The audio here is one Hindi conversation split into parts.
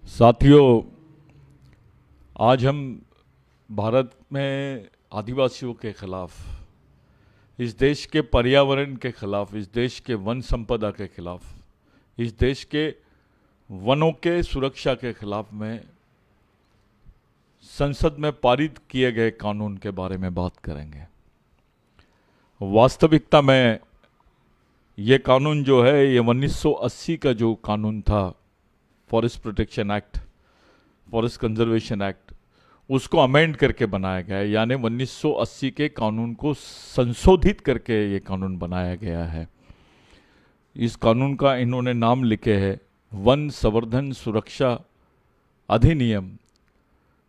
साथियों, आज हम भारत में आदिवासियों के खिलाफ, इस देश के पर्यावरण के खिलाफ, इस देश के वन संपदा के खिलाफ, इस देश के वनों के सुरक्षा के खिलाफ में संसद में पारित किए गए कानून के बारे में बात करेंगे। वास्तविकता में ये कानून जो है, ये 1980 का जो कानून था, forest protection act, forest conservation act, उसको अमेंड करके बनाया गया है। यानी 1980 के कानून को संशोधित करके ये कानून बनाया गया है। इस कानून का इन्होंने नाम लिखे है वन संवर्धन सुरक्षा अधिनियम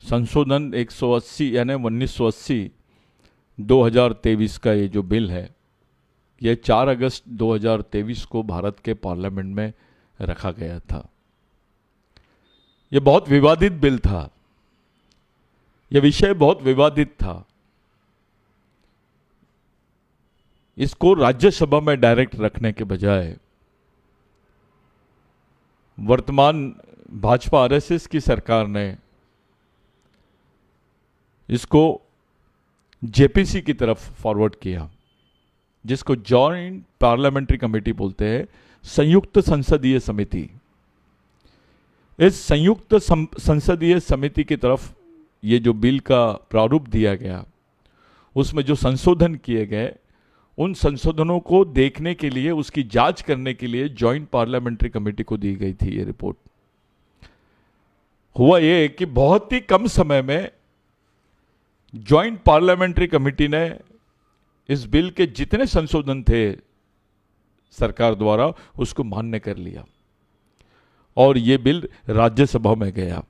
संशोधन 180, यानी 1980 2023 का ये जो बिल है, ये 4 अगस्त 2023 को भारत के पार्लियामेंट में रखा गया था। ये बहुत विवादित बिल था, यह विषय बहुत विवादित था। इसको राज्यसभा में डायरेक्ट रखने के बजाय वर्तमान भाजपा आरएसएस की सरकार ने इसको जेपीसी की तरफ फॉरवर्ड किया, जिसको जॉइंट पार्लियामेंट्री कमेटी बोलते हैं, संयुक्त संसदीय समिति। इस संयुक्त संसदीय समिति की तरफ ये जो बिल का प्रारूप दिया गया, उसमें जो संशोधन किए गए, उन संशोधनों को देखने के लिए, उसकी जांच करने के लिए जॉइंट पार्लियामेंट्री कमेटी को दी गई थी ये रिपोर्ट। हुआ ये कि बहुत ही कम समय में जॉइंट पार्लियामेंट्री कमेटी ने इस बिल के जितने संशोधन थे सरकार द्वारा, उसको मान्य कर लिया और ये बिल राज्यसभा में गया।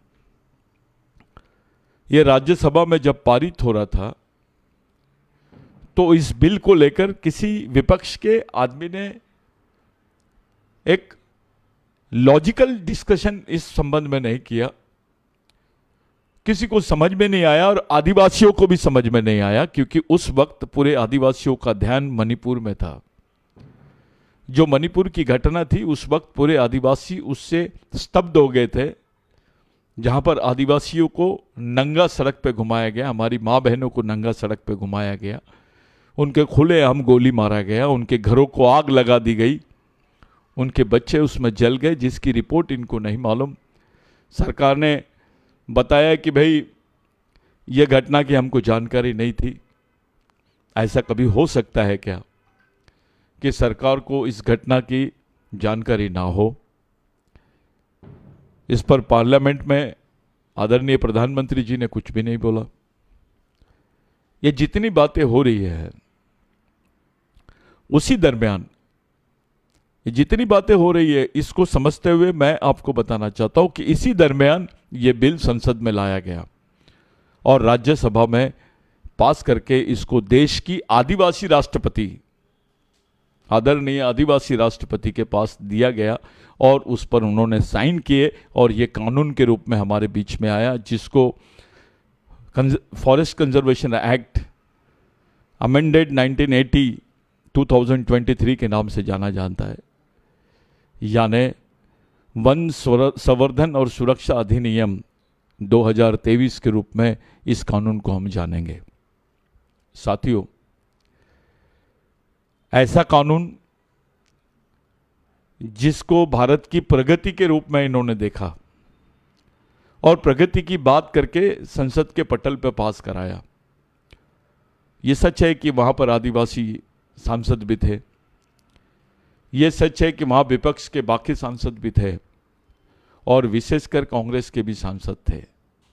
ये राज्यसभा में जब पारित हो रहा था, तो इस बिल को लेकर किसी विपक्ष के आदमी ने एक लॉजिकल डिस्कशन इस संबंध में नहीं किया। किसी को समझ में नहीं आया और आदिवासियों को भी समझ में नहीं आया, क्योंकि उस वक्त पूरे आदिवासियों का ध्यान मणिपुर में था। जो मणिपुर की घटना थी, उस वक्त पूरे आदिवासी उससे स्तब्ध हो गए थे, जहां पर आदिवासियों को नंगा सड़क पे घुमाया गया, हमारी माँ बहनों को नंगा सड़क पे घुमाया गया, उनके खुलेआम गोली मारा गया, उनके घरों को आग लगा दी गई, उनके बच्चे उसमें जल गए, जिसकी रिपोर्ट इनको नहीं मालूम। सरकार ने बताया कि भाई ये घटना की हमको जानकारी नहीं थी। ऐसा कभी हो सकता है क्या कि सरकार को इस घटना की जानकारी ना हो? इस पर पार्लियामेंट में आदरणीय प्रधानमंत्री जी ने कुछ भी नहीं बोला। ये जितनी बातें हो रही है, उसी दरमियान ये जितनी बातें हो रही है, इसको समझते हुए मैं आपको बताना चाहता हूं कि इसी दरमियान ये बिल संसद में लाया गया और राज्यसभा में पास करके इसको देश की आदिवासी राष्ट्रपति, आदरणीय आदिवासी राष्ट्रपति के पास दिया गया और उस पर उन्होंने साइन किए और ये कानून के रूप में हमारे बीच में आया, जिसको फॉरेस्ट कंजर्वेशन एक्ट अमेंडेड 1980 2023 के नाम से जाना जाता है। यानी वन संवर्धन और सुरक्षा अधिनियम 2023 के रूप में इस कानून को हम जानेंगे। साथियों, ऐसा कानून जिसको भारत की प्रगति के रूप में इन्होंने देखा और प्रगति की बात करके संसद के पटल पर पास कराया। यह सच है कि वहां पर आदिवासी सांसद भी थे, यह सच है कि वहां विपक्ष के बाकी सांसद भी थे और विशेषकर कांग्रेस के भी सांसद थे।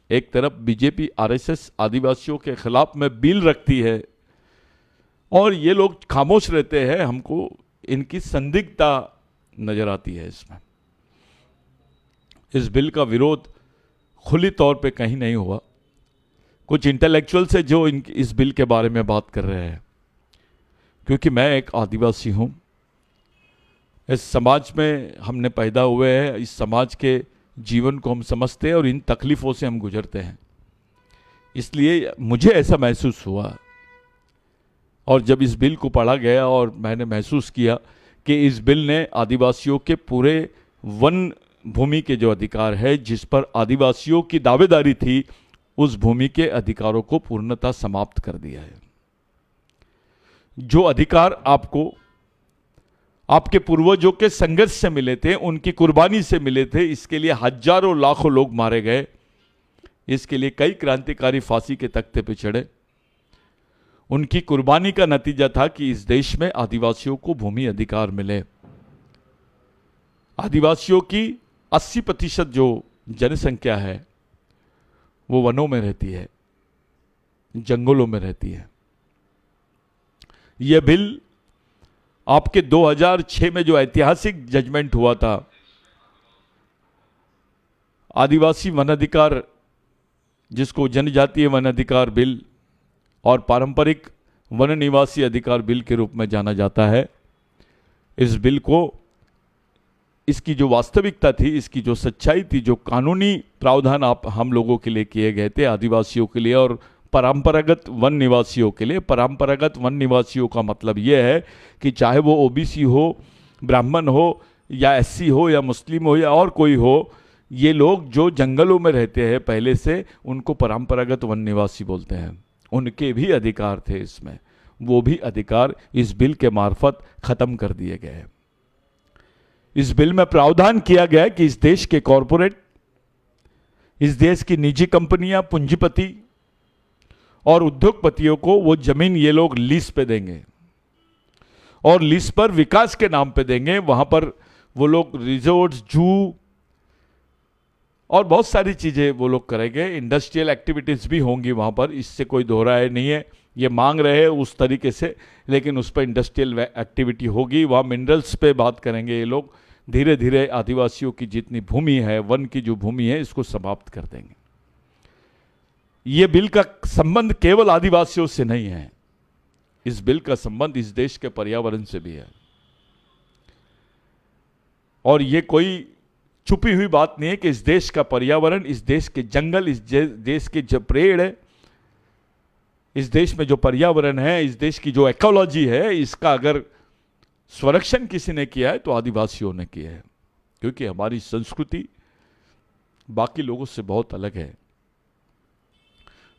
एक तरफ बीजेपी आरएसएस आदिवासियों के खिलाफ में बिल रखती है और ये लोग खामोश रहते हैं, हमको इनकी संदिग्धता नजर आती है इसमें। इस बिल का विरोध खुली तौर पे कहीं नहीं हुआ। कुछ इंटेलेक्चुअल से जो इस बिल के बारे में बात कर रहे हैं, क्योंकि मैं एक आदिवासी हूं, इस समाज में हमने पैदा हुए हैं, इस समाज के जीवन को हम समझते हैं और इन तकलीफों से हम गुजरते हैं, इसलिए मुझे ऐसा महसूस हुआ। और जब इस बिल को पढ़ा गया और मैंने महसूस किया कि इस बिल ने आदिवासियों के पूरे वन भूमि के जो अधिकार है, जिस पर आदिवासियों की दावेदारी थी, उस भूमि के अधिकारों को पूर्णतः समाप्त कर दिया है। जो अधिकार आपको आपके पूर्वजों के संघर्ष से मिले थे, उनकी कुर्बानी से मिले थे, इसके लिए हजारों लाखों लोग मारे गए, इसके लिए कई क्रांतिकारी फांसी के तख्ते पर चढ़े। उनकी कुर्बानी का नतीजा था कि इस देश में आदिवासियों को भूमि अधिकार मिले। आदिवासियों की 80% जो जनसंख्या है वो वनों में रहती है, जंगलों में रहती है। यह बिल आपके 2006 में जो ऐतिहासिक जजमेंट हुआ था, आदिवासी वन अधिकार, जिसको जनजातीय वन अधिकार बिल और पारंपरिक वन निवासी अधिकार बिल के रूप में जाना जाता है, इस बिल को, इसकी जो वास्तविकता थी, इसकी जो सच्चाई थी, जो कानूनी प्रावधान हम लोगों के लिए किए गए थे, आदिवासियों के लिए और परंपरागत वन निवासियों के लिए। परंपरागत वन निवासियों का मतलब यह है कि चाहे वो ओबीसी हो, ब्राह्मण हो, या एससी हो, या मुस्लिम हो, या और कोई हो, ये लोग जो जंगलों में रहते हैं पहले से, उनको परंपरागत वन निवासी बोलते हैं। उनके भी अधिकार थे इसमें, वो भी अधिकार इस बिल के मार्फत खत्म कर दिए गए। इस बिल में प्रावधान किया गया कि इस देश के कॉरपोरेट, इस देश की निजी कंपनियां, पूंजीपति और उद्योगपतियों को वो जमीन ये लोग लीज पे देंगे, और लीज पर विकास के नाम पे देंगे। वहां पर वो लोग रिजॉर्ट्स, जू और बहुत सारी चीजें वो लोग करेंगे। इंडस्ट्रियल एक्टिविटीज भी होंगी वहां पर, इससे कोई दो राय नहीं है। ये मांग रहे हैं उस तरीके से, लेकिन उस पर इंडस्ट्रियल एक्टिविटी होगी। वहां मिनरल्स पे बात करेंगे ये लोग। धीरे धीरे आदिवासियों की जितनी भूमि है, वन की जो भूमि है, इसको समाप्त कर देंगे। ये बिल का संबंध केवल आदिवासियों से नहीं है, इस बिल का संबंध इस देश के पर्यावरण से भी है। और ये कोई छुपी हुई बात नहीं है कि इस देश का पर्यावरण, इस देश के जंगल, इस देश के जो पेड़ है, इस देश में जो पर्यावरण है, इस देश की जो इकोलॉजी है, इसका अगर संरक्षण किसी ने किया है तो आदिवासियों ने किया है। क्योंकि हमारी संस्कृति बाकी लोगों से बहुत अलग है।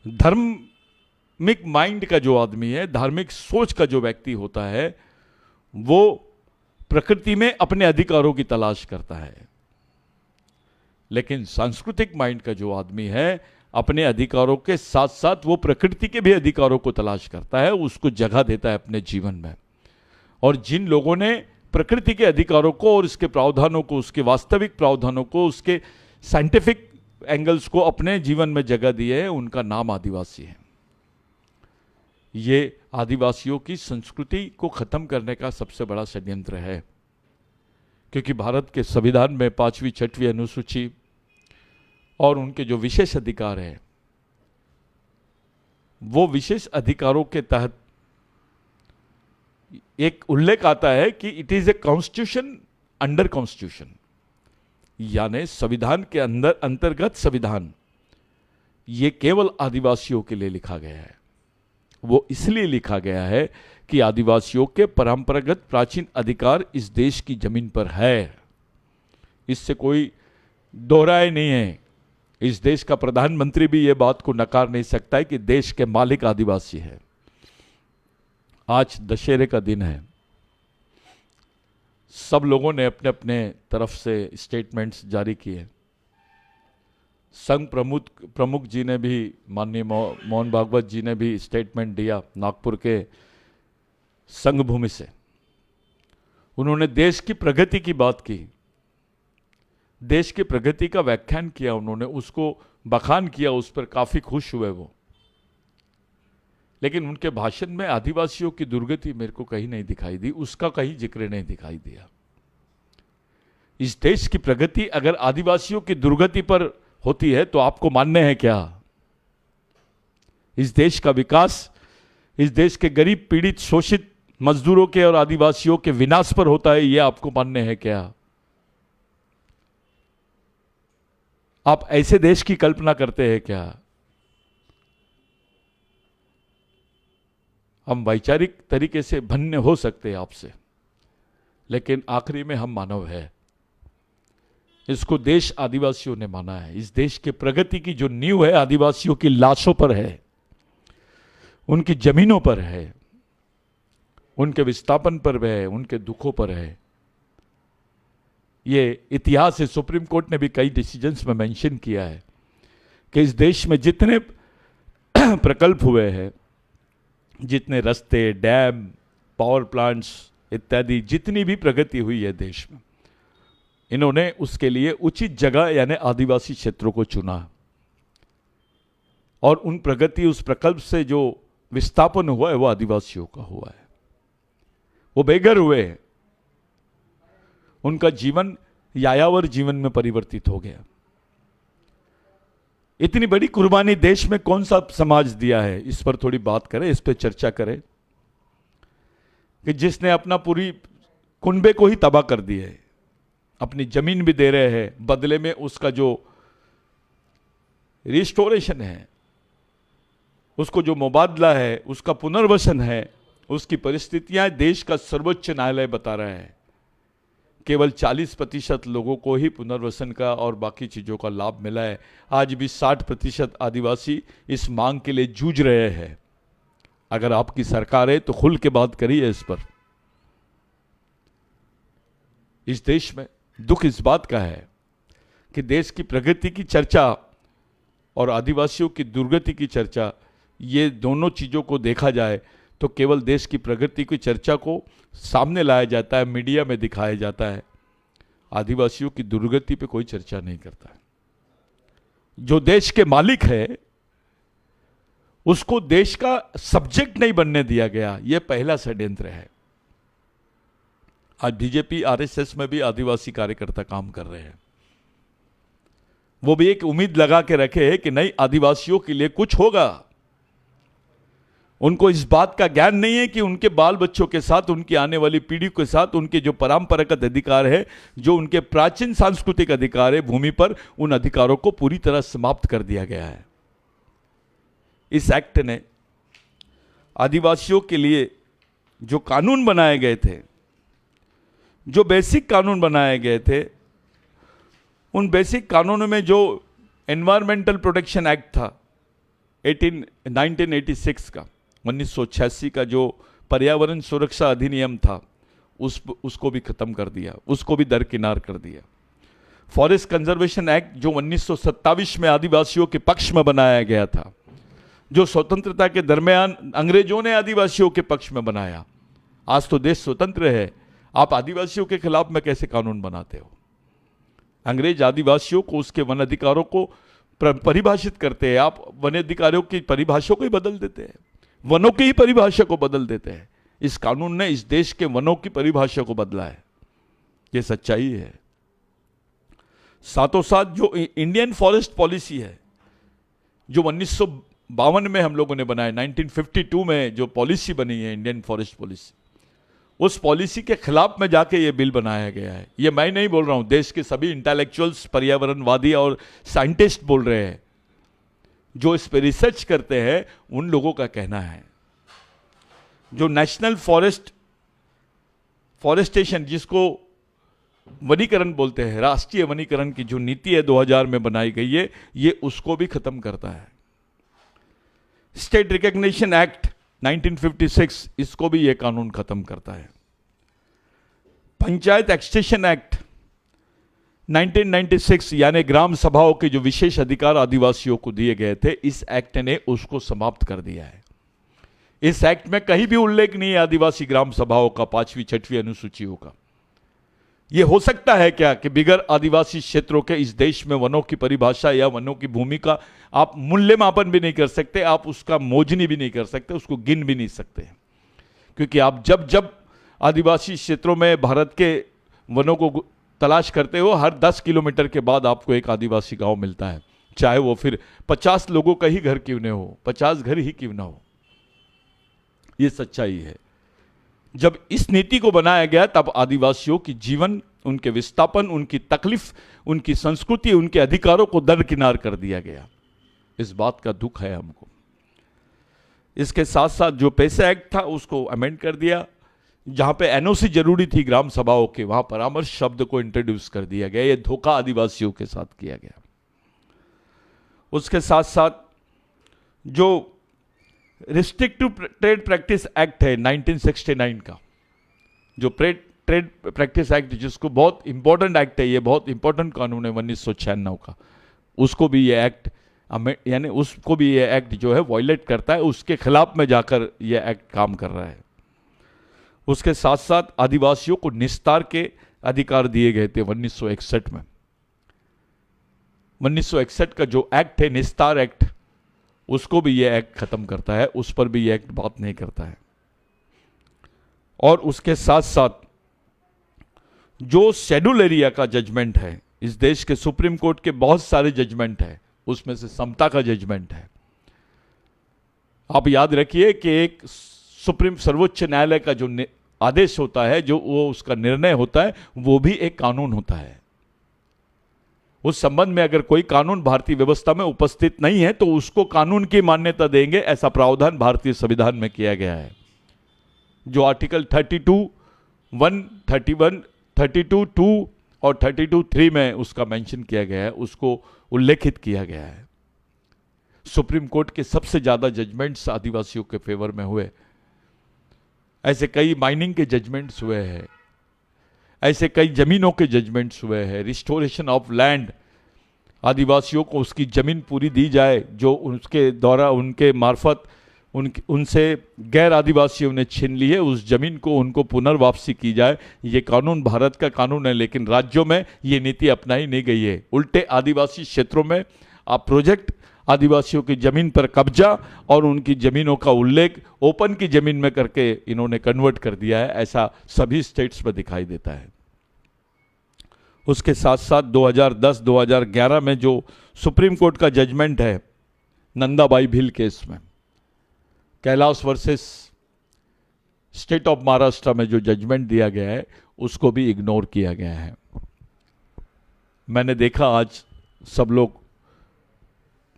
धार्मिक माइंड का जो आदमी है, धार्मिक सोच का जो व्यक्ति होता है, वो प्रकृति में अपने अधिकारों की तलाश करता है। लेकिन सांस्कृतिक माइंड का जो आदमी है, अपने अधिकारों के साथ साथ वो प्रकृति के भी अधिकारों को तलाश करता है, उसको जगह देता है अपने जीवन में। और जिन लोगों ने प्रकृति के अधिकारों को और इसके प्रावधानों को, उसके वास्तविक प्रावधानों को, उसके साइंटिफिक एंगल्स को अपने जीवन में जगह दी है, उनका नाम आदिवासी है। ये आदिवासियों की संस्कृति को खत्म करने का सबसे बड़ा षड्यंत्र है। क्योंकि भारत के संविधान में 5वीं 6वीं अनुसूची और उनके जो विशेष अधिकार हैं, वो विशेष अधिकारों के तहत एक उल्लेख आता है कि it is a constitution under constitution, यानी संविधान के अंदर अंतर्गत संविधान। ये केवल आदिवासियों के लिए लिखा गया है। वो इसलिए लिखा गया है कि आदिवासियों के परंपरागत प्राचीन अधिकार इस देश की जमीन पर है, इससे कोई दोहराए नहीं है। इस देश का प्रधानमंत्री भी ये बात को नकार नहीं सकता है कि देश के मालिक आदिवासी है। आज दशहरे का दिन है, सब लोगों ने अपने अपने तरफ से स्टेटमेंट्स जारी किए। संघ प्रमुख जी ने भी, माननीय मोहन भागवत जी ने भी स्टेटमेंट दिया नागपुर के संघ भूमि से। उन्होंने देश की प्रगति की बात की, देश की प्रगति का व्याख्यान किया, उन्होंने उसको बखान किया, उस पर काफी खुश हुए वो। लेकिन उनके भाषण में आदिवासियों की दुर्गति मेरे को कहीं नहीं दिखाई दी, उसका कहीं जिक्र नहीं दिखाई दिया। इस देश की प्रगति अगर आदिवासियों की दुर्गति पर होती है तो आपको मानने हैं क्या? इस देश का विकास इस देश के गरीब, पीड़ित, शोषित मजदूरों के और आदिवासियों के विनाश पर होता है, यह आपको मानने हैं क्या? आप ऐसे देश की कल्पना करते हैं क्या? हम वैचारिक तरीके से भिन्न हो सकते हैं आपसे, लेकिन आखिरी में हम मानव हैं। इसको देश आदिवासियों ने माना है। इस देश के प्रगति की जो नींव है आदिवासियों की लाशों पर है, उनकी जमीनों पर है, उनके विस्थापन पर है, उनके दुखों पर है। ये इतिहास है, सुप्रीम कोर्ट ने भी कई डिसीजंस में मेंशन किया है कि इस देश में जितने प्रकल्प हुए हैं, जितने रास्ते, डैम, पावर प्लांट्स इत्यादि, जितनी भी प्रगति हुई है देश में, इन्होंने उसके लिए उचित जगह यानी आदिवासी क्षेत्रों को चुना और उन प्रगति, उस प्रकल्प से जो विस्थापन हुआ है वो आदिवासियों का हुआ है। वो बेघर हुए हैं, उनका जीवन यायावर जीवन में परिवर्तित हो गया। इतनी बड़ी कुर्बानी देश में कौन सा समाज दिया है, इस पर थोड़ी बात करें, इस पर चर्चा करें कि जिसने अपना पूरी कुनबे को ही तबाह कर दिया है, अपनी जमीन भी दे रहे हैं, बदले में उसका जो रिस्टोरेशन है, उसको जो मुबादला है, उसका पुनर्वसन है, उसकी परिस्थितियां देश का सर्वोच्च न्यायालय बता रहा है केवल 40% लोगों को ही पुनर्वसन का और बाकी चीज़ों का लाभ मिला है। आज भी 60% आदिवासी इस मांग के लिए जूझ रहे हैं। अगर आपकी सरकार है तो खुल के बात करिए इस पर। इस देश में दुख इस बात का है कि देश की प्रगति की चर्चा और आदिवासियों की दुर्गति की चर्चा, ये दोनों चीज़ों को देखा जाए तो केवल देश की प्रगति की चर्चा को सामने लाया जाता है, मीडिया में दिखाया जाता है, आदिवासियों की दुर्गति पे कोई चर्चा नहीं करता है। जो देश के मालिक है उसको देश का सब्जेक्ट नहीं बनने दिया गया, यह पहला षड्यंत्र है। आज बीजेपी आरएसएस में भी आदिवासी कार्यकर्ता काम कर रहे हैं। वो भी एक उम्मीद लगा के रखे हैं कि नहीं, आदिवासियों के लिए कुछ होगा। उनको इस बात का ज्ञान नहीं है कि उनके बाल बच्चों के साथ, उनकी आने वाली पीढ़ी के साथ, उनके जो परंपरागत अधिकार है, जो उनके प्राचीन सांस्कृतिक अधिकार है भूमि पर, उन अधिकारों को पूरी तरह समाप्त कर दिया गया है। इस एक्ट ने आदिवासियों के लिए जो कानून बनाए गए थे, जो बेसिक कानून बनाए गए थे, उन बेसिक कानूनों में जो एनवायरमेंटल प्रोटेक्शन एक्ट था 1986 का, 1986 का जो पर्यावरण सुरक्षा अधिनियम था, उसको भी खत्म कर दिया, उसको भी दरकिनार कर दिया। फॉरेस्ट कंजर्वेशन एक्ट जो 1927 में आदिवासियों के पक्ष में बनाया गया था, जो स्वतंत्रता के दरमियान अंग्रेजों ने आदिवासियों के पक्ष में बनाया। आज तो देश स्वतंत्र है, आप आदिवासियों के खिलाफ में कैसे कानून बनाते हो? अंग्रेज आदिवासियों को, उसके वन अधिकारों को परिभाषित करते हैं, आप वन अधिकारियों की परिभाषा को ही बदल देते हैं, वनों की ही परिभाषा को बदल देते हैं। इस कानून ने इस देश के वनों की परिभाषा को बदला है, यह सच्चाई है। साथों साथ जो इंडियन फॉरेस्ट पॉलिसी है, जो 1952 में हम लोगों ने बनाया, 1952 में जो पॉलिसी बनी है इंडियन फॉरेस्ट पॉलिसी, उस पॉलिसी के खिलाफ में जाके ये बिल बनाया गया है। ये मैं नहीं बोल रहा हूं, देश के सभी इंटेलेक्चुअल्स, पर्यावरणवादी और साइंटिस्ट बोल रहे हैं, जो इस पे रिसर्च करते हैं, उन लोगों का कहना है। जो नेशनल फॉरेस्टेशन, जिसको वनीकरण बोलते हैं, राष्ट्रीय वनीकरण की जो नीति है 2000 में बनाई गई है, ये उसको भी खत्म करता है। स्टेट रिकॉग्निशन एक्ट 1956, इसको भी यह कानून खत्म करता है। पंचायत एक्सटेंशन एक्ट 1996, यानी ग्राम सभाओं के जो विशेष अधिकार आदिवासियों को दिए गए थे, इस एक्ट ने उसको समाप्त कर दिया है। इस एक्ट में कहीं भी उल्लेख नहीं है आदिवासी ग्राम सभाओं का, 5वीं 6वीं अनुसूचियों का। यह हो सकता है क्या कि बिगर आदिवासी क्षेत्रों के इस देश में वनों की परिभाषा या वनों की भूमि का आप मूल्यमापन भी नहीं कर सकते, आप उसका मोजनी भी नहीं कर सकते, उसको गिन भी नहीं सकते, क्योंकि आप जब जब आदिवासी क्षेत्रों में भारत के वनों को तलाश करते हो, हर 10 किलोमीटर के बाद आपको एक आदिवासी गांव मिलता है, चाहे वो फिर 50 लोगों का ही घर क्यों न हो, 50 घर ही क्यों ना हो। यह सच्चाई है। जब इस नीति को बनाया गया, तब आदिवासियों की जीवन, उनके विस्थापन, उनकी तकलीफ, उनकी संस्कृति, उनके अधिकारों को दरकिनार कर दिया गया। इस बात का दुख है हमको। इसके साथ साथ जो पैसा एक्ट था उसको अमेंड कर दिया, जहां पे एनओसी जरूरी थी ग्राम सभाओं के, वहां परामर्श शब्द को इंट्रोड्यूस कर दिया गया। ये धोखा आदिवासियों के साथ किया गया। उसके साथ साथ जो रिस्ट्रिक्टिव ट्रेड प्रैक्टिस एक्ट है 1969 का, जो ट्रेड प्रैक्टिस एक्ट, जिसको बहुत इंपॉर्टेंट एक्ट है, ये बहुत इंपॉर्टेंट कानून है 1996 का, उसको भी ये एक्ट यानी उसको भी ये एक्ट जो है वॉयलेट करता है, उसके खिलाफ में जाकर ये एक्ट काम कर रहा है। उसके साथ साथ आदिवासियों को निस्तार के अधिकार दिए गए थे 1961 में। 1961 का जो एक्ट है, निस्तार एक्ट, उसको भी ये एक्ट खत्म करता है, उस पर भी ये एक्ट बात नहीं करता है। और उसके साथ साथ जो शेड्यूल एरिया का जजमेंट है, इस देश के सुप्रीम कोर्ट के बहुत सारे जजमेंट है, उसमें से समता का जजमेंट है। आप याद रखिए कि एक सुप्रीम सर्वोच्च न्यायालय का जो आदेश होता है, जो वो उसका निर्णय होता है, वो भी एक कानून होता है। उस संबंध में अगर कोई कानून भारतीय व्यवस्था में उपस्थित नहीं है तो उसको कानून की मान्यता देंगे, ऐसा प्रावधान भारतीय संविधान में किया गया है। जो आर्टिकल 32(1), 31, 32(2) और 32(3) में उसका मेंशन किया गया है, उसको उल्लेखित किया गया है। सुप्रीम कोर्ट के सबसे ज्यादा जजमेंट्स आदिवासियों के फेवर में हुए। ऐसे कई माइनिंग के जजमेंट्स हुए हैं, ऐसे कई जमीनों के जजमेंट्स हुए हैं। रिस्टोरेशन ऑफ लैंड, आदिवासियों को उसकी जमीन पूरी दी जाए जो उसके द्वारा उनके मार्फत उनसे गैर आदिवासियों ने छीन ली है, उस जमीन को उनको पुनर्वापसी की जाए। ये कानून भारत का कानून है, लेकिन राज्यों में ये नीति अपनाई नहीं गई है। उल्टे आदिवासी क्षेत्रों में आप प्रोजेक्ट आदिवासियों की जमीन पर कब्जा और उनकी जमीनों का उल्लेख ओपन की जमीन में करके इन्होंने कन्वर्ट कर दिया है। ऐसा सभी स्टेट्स में दिखाई देता है। उसके साथ साथ 2010-2011 में जो सुप्रीम कोर्ट का जजमेंट है नंदाबाई भील केस में, Kailash versus state of Maharashtra में जो जजमेंट दिया गया है, उसको भी इग्नोर किया गया है। मैंने देखा आज सब लोग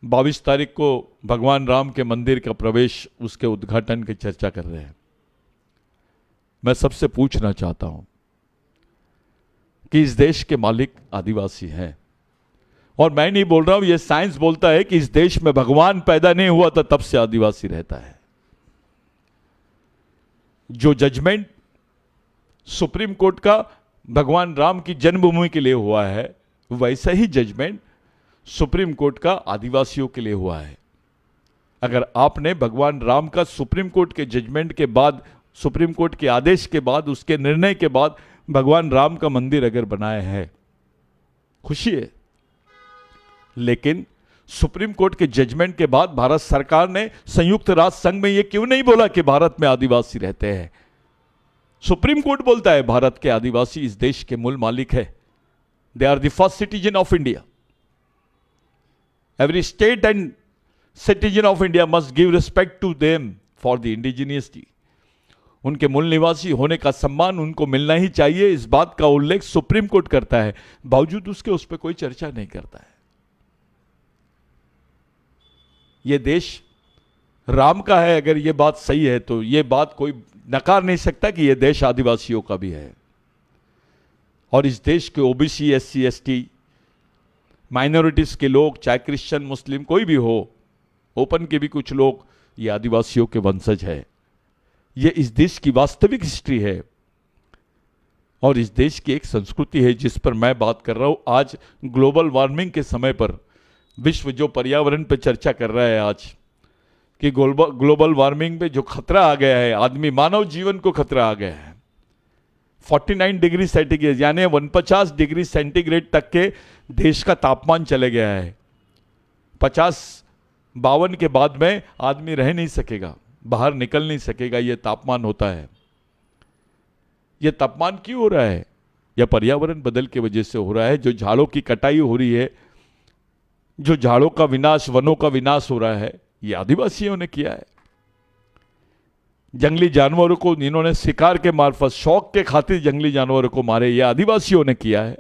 22 तारीख को भगवान राम के मंदिर का प्रवेश, उसके उद्घाटन की चर्चा कर रहे हैं। मैं सबसे पूछना चाहता हूं कि इस देश के मालिक आदिवासी हैं, और मैं नहीं बोल रहा हूं, यह साइंस बोलता है कि इस देश में भगवान पैदा नहीं हुआ था तब से आदिवासी रहता है। जो जजमेंट सुप्रीम कोर्ट का भगवान राम की जन्मभूमि के लिए हुआ है, वैसा ही जजमेंट सुप्रीम कोर्ट का आदिवासियों के लिए हुआ है। अगर आपने भगवान राम का सुप्रीम कोर्ट के जजमेंट के बाद, सुप्रीम कोर्ट के आदेश के बाद, उसके निर्णय के बाद भगवान राम का मंदिर अगर बनाया है, खुशी है। लेकिन सुप्रीम कोर्ट के जजमेंट के बाद भारत सरकार ने संयुक्त राष्ट्र संघ में यह क्यों नहीं बोला कि भारत में आदिवासी रहते हैं? सुप्रीम कोर्ट बोलता है भारत के आदिवासी इस देश के मूल मालिक है। They are the first citizen of India. Every state and citizen of India must give respect to them for the indigeneity. उनके मूल निवासी होने का सम्मान उनको मिलना ही चाहिए, इस बात का उल्लेख सुप्रीम कोर्ट करता है, बावजूद उसके उस पर कोई चर्चा नहीं करता है। यह देश राम का है, अगर यह बात सही है तो यह बात कोई नकार नहीं सकता कि यह देश आदिवासियों का भी है। और इस देश के ओबीसी, एससी, एसटी, माइनॉरिटीज के लोग, चाहे क्रिश्चियन, मुस्लिम, कोई भी हो, ओपन के भी कुछ लोग, ये आदिवासियों के वंशज है। ये इस देश की वास्तविक हिस्ट्री है और इस देश की एक संस्कृति है जिस पर मैं बात कर रहा हूं। आज ग्लोबल वार्मिंग के समय पर विश्व जो पर्यावरण पर चर्चा कर रहा है आज, कि ग्लोबल वार्मिंग पे जो खतरा आ गया है, आदमी मानव जीवन को खतरा आ गया है। 49 डिग्री सेंटीग्रेड यानी 49 डिग्री सेंटीग्रेड तक के देश का तापमान चले गया है। 50-52 के बाद में आदमी रह नहीं सकेगा, बाहर निकल नहीं सकेगा, यह तापमान होता है। यह तापमान क्यों हो रहा है? यह पर्यावरण बदल की वजह से हो रहा है। जो झाड़ों की कटाई हो रही है, जो झाड़ों का विनाश, वनों का विनाश हो रहा है, यह आदिवासियों ने किया है। जंगली जानवरों को इन्होंने शिकार के मार्फत, शौक के खातिर जंगली जानवरों को मारे, यह आदिवासियों ने किया है।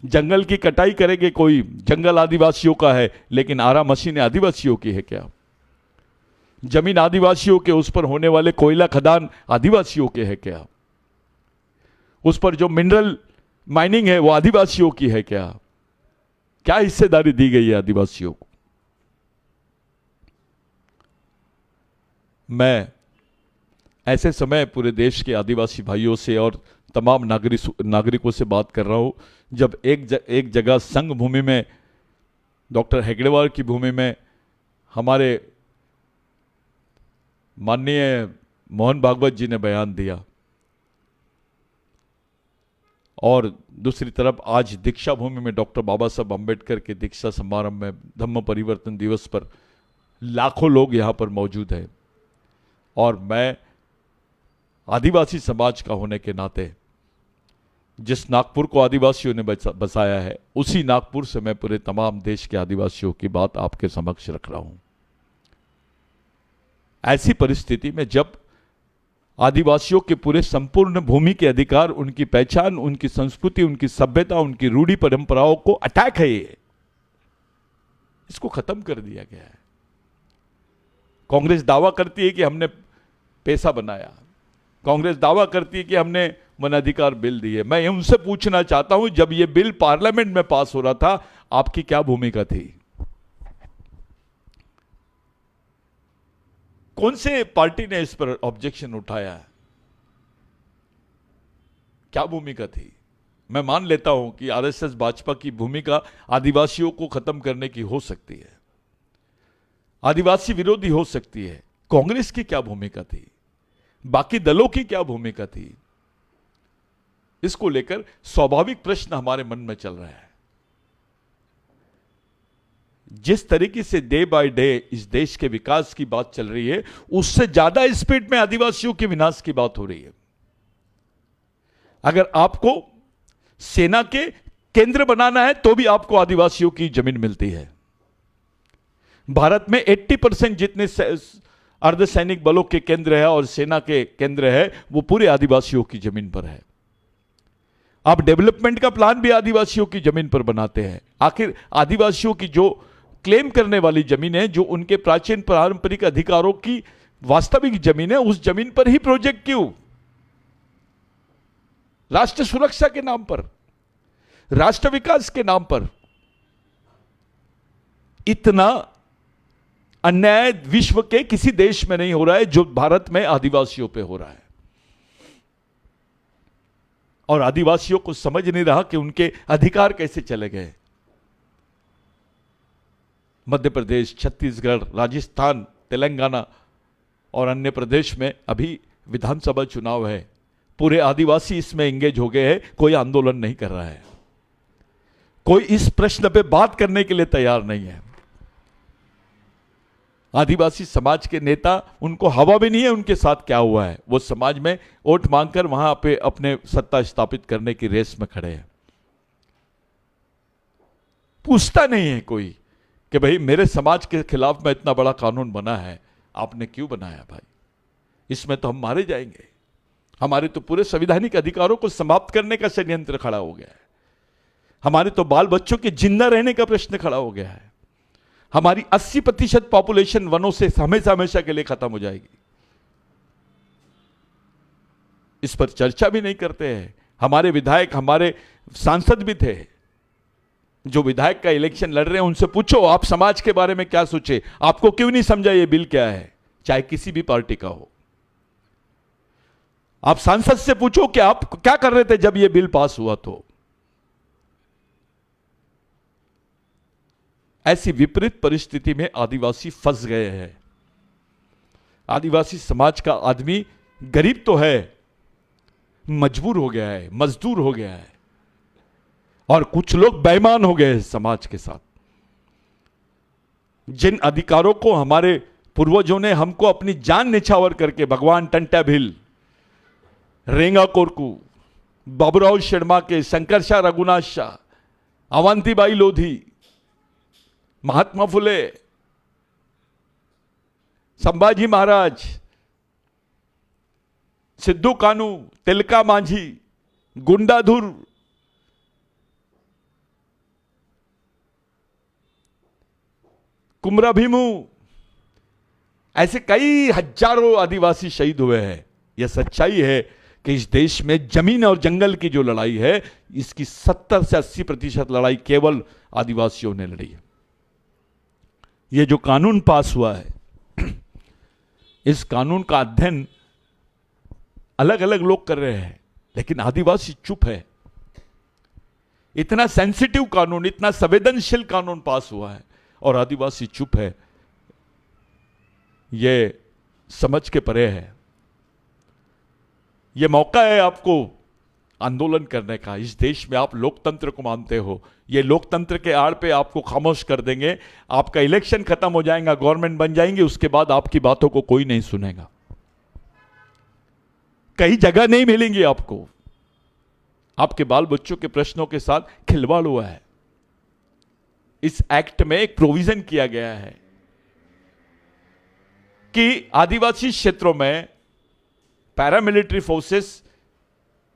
जंगल की कटाई करेंगे कोई, जंगल आदिवासियों का है, लेकिन आरा मशीनें आदिवासियों की है क्या? जमीन आदिवासियों के, उस पर होने वाले कोयला खदान आदिवासियों के है क्या? उस पर जो मिनरल माइनिंग है वो आदिवासियों की है क्या? क्या हिस्सेदारी दी गई है आदिवासियों को? मैं ऐसे समय पूरे देश के आदिवासी भाइयों से और तमाम नागरिकों से बात कर रहा हूं, जब एक जगह संघ भूमि में, डॉक्टर हेगड़ेवार की भूमि में हमारे माननीय मोहन भागवत जी ने बयान दिया, और दूसरी तरफ आज दीक्षा भूमि में डॉक्टर बाबा साहब अम्बेडकर के दीक्षा समारंभ में धम्म परिवर्तन दिवस पर लाखों लोग यहां पर मौजूद हैं। और मैं आदिवासी समाज का होने के नाते जिस नागपुर को आदिवासियों ने बसाया है, उसी नागपुर से मैं पूरे तमाम देश के आदिवासियों की बात आपके समक्ष रख रहा हूं। ऐसी परिस्थिति में जब आदिवासियों के पूरे संपूर्ण भूमि के अधिकार, उनकी पहचान, उनकी संस्कृति, उनकी सभ्यता, उनकी रूढ़ी परंपराओं को अटैक है, ये इसको खत्म कर दिया गया है। कांग्रेस दावा करती है कि हमने पैसा बनाया, कांग्रेस दावा करती है कि हमने वनाधिकार बिल दिए। मैं उनसे पूछना चाहता हूं, जब यह बिल पार्लियामेंट में पास हो रहा था, आपकी क्या भूमिका थी? कौन से पार्टी ने इस पर ऑब्जेक्शन उठाया है? क्या भूमिका थी? मैं मान लेता हूं कि आरएसएस भाजपा की भूमिका आदिवासियों को खत्म करने की हो सकती है, आदिवासी विरोधी हो सकती है। कांग्रेस की क्या भूमिका थी? बाकी दलों की क्या भूमिका थी? इसको लेकर स्वाभाविक प्रश्न हमारे मन में चल रहा है। जिस तरीके से डे बाय डे इस देश के विकास की बात चल रही है, उससे ज्यादा स्पीड में आदिवासियों के विनाश की बात हो रही है। अगर आपको सेना के केंद्र बनाना है तो भी आपको आदिवासियों की जमीन मिलती है। भारत में 80% जितने अर्धसैनिक बलों के केंद्र है और सेना के केंद्र है, वो पूरे आदिवासियों की जमीन पर है। आप डेवलपमेंट का प्लान भी आदिवासियों की जमीन पर बनाते हैं। आखिर आदिवासियों की जो क्लेम करने वाली जमीन है, जो उनके प्राचीन पारंपरिक अधिकारों की वास्तविक जमीन है, उस जमीन पर ही प्रोजेक्ट क्यों? राष्ट्र सुरक्षा के नाम पर, राष्ट्र विकास के नाम पर इतना अन्याय विश्व के किसी देश में नहीं हो रहा है जो भारत में आदिवासियों पे हो रहा है। और आदिवासियों को समझ नहीं रहा कि उनके अधिकार कैसे चले गए। मध्य प्रदेश, छत्तीसगढ़, राजस्थान, तेलंगाना और अन्य प्रदेश में अभी विधानसभा चुनाव है, पूरे आदिवासी इसमें एंगेज हो गए हैं। कोई आंदोलन नहीं कर रहा है, कोई इस प्रश्न पे बात करने के लिए तैयार नहीं है। आदिवासी समाज के नेता, उनको हवा भी नहीं है उनके साथ क्या हुआ है। वो समाज में वोट मांगकर वहां पे अपने सत्ता स्थापित करने की रेस में खड़े हैं। पूछता नहीं है कोई कि भाई मेरे समाज के खिलाफ में इतना बड़ा कानून बना है, आपने क्यों बनाया भाई? इसमें तो हम मारे जाएंगे। हमारे तो पूरे संवैधानिक अधिकारों को समाप्त करने का षड्यंत्र खड़ा हो गया है। हमारे तो बाल बच्चों के जिंदा रहने का प्रश्न खड़ा हो गया है। हमारी 80% पॉपुलेशन वनों से हमेशा हमेशा के लिए खत्म हो जाएगी। इस पर चर्चा भी नहीं करते हैं। हमारे विधायक, हमारे सांसद भी थे जो विधायक का इलेक्शन लड़ रहे हैं, उनसे पूछो आप समाज के बारे में क्या सोचे, आपको क्यों नहीं समझा ये बिल क्या है, चाहे किसी भी पार्टी का हो। आप सांसद से पूछो कि आप क्या कर रहे थे जब ये बिल पास हुआ। तो ऐसी विपरीत परिस्थिति में आदिवासी फंस गए हैं। आदिवासी समाज का आदमी गरीब तो है, मजबूर हो गया है, मजदूर हो गया है, और कुछ लोग बेईमान हो गए हैं समाज के साथ। जिन अधिकारों को हमारे पूर्वजों ने हमको अपनी जान निछावर करके, भगवान टंटा भिल, रेंगा कोरकू, बाबूराव शर्मा के, शंकर शाह रघुनाथ शाह, अवंतीबाई लोधी, महात्मा फुले, संभाजी महाराज, सिद्धू कानू, तिलका मांझी, गुंडाधुर, कुमरा भीमू, ऐसे कई हजारों आदिवासी शहीद हुए हैं। यह सच्चाई है कि इस देश में जमीन और जंगल की जो लड़ाई है, इसकी 70 से 80% लड़ाई केवल आदिवासियों ने लड़ी है। यह जो कानून पास हुआ है, इस कानून का अध्ययन अलग अलग लोग कर रहे हैं, लेकिन आदिवासी चुप है। इतना सेंसिटिव कानून, इतना संवेदनशील कानून पास हुआ है और आदिवासी चुप है, यह समझ के परे है। यह मौका है आपको आंदोलन करने का। इस देश में आप लोकतंत्र को मानते हो, ये लोकतंत्र के आड़ पे आपको खामोश कर देंगे। आपका इलेक्शन खत्म हो जाएगा, गवर्नमेंट बन जाएंगे, उसके बाद आपकी बातों को कोई नहीं सुनेगा, कहीं जगह नहीं मिलेंगी आपको। आपके बाल बच्चों के प्रश्नों के साथ खिलवाड़ हुआ है। इस एक्ट में एक प्रोविजन किया गया है कि आदिवासी क्षेत्रों में पैरामिलिट्री फोर्सेस